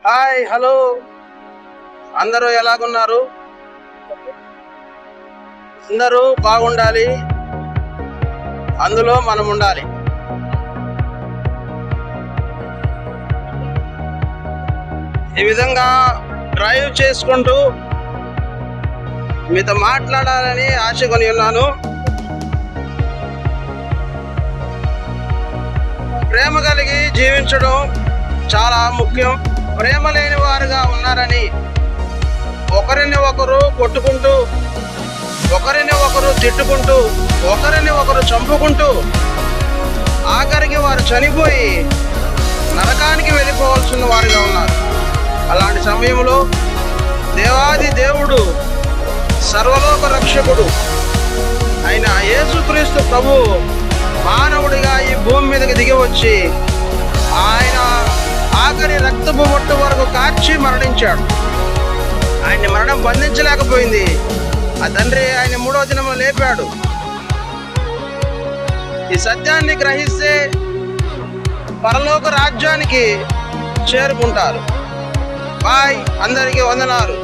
Hi, hello, అందరూ ఎలాగున్నారు? అందరూ బాగుండాలి, అందులో మనం ఉండాలి. ఈ విధంగా డ్రైవ్ చేసుకుంటూ మీతో మాట్లాడాలని ఆశ కొని ఉన్నాను. ప్రేమ కలిగి జీవించడం చాలా ముఖ్యం. ప్రేమ లేని వారుగా ఉన్నారని ఒకరిని ఒకరు కొట్టుకుంటూ, ఒకరిని ఒకరు తిట్టుకుంటూ, ఒకరిని ఒకరు చంపుకుంటూ, ఆఖరికి వారు చనిపోయి నరకానికి వెళ్ళిపోవాల్సిన వారుగా ఉన్నారు. అలాంటి సమయంలో దేవాది దేవుడు, సర్వలోక రక్షకుడు అయిన యేసుక్రీస్తు ప్రభు మానవుడిగా ఈ భూమి మీదకి దిగి వచ్చి ఆయన ఆఖరి రక్తపు బొట్టు వరకు కార్చి మరణించాడు. ఆయన్ని మరణం బంధించలేకపోయింది. ఆ తండ్రి ఆయన 3వ దినంలో లేపాడు. ఈ సత్యాన్ని గ్రహిస్తే పరలోక రాజ్యానికి చేరుకుంటారు. బాయ్, అందరికీ వందనాలు.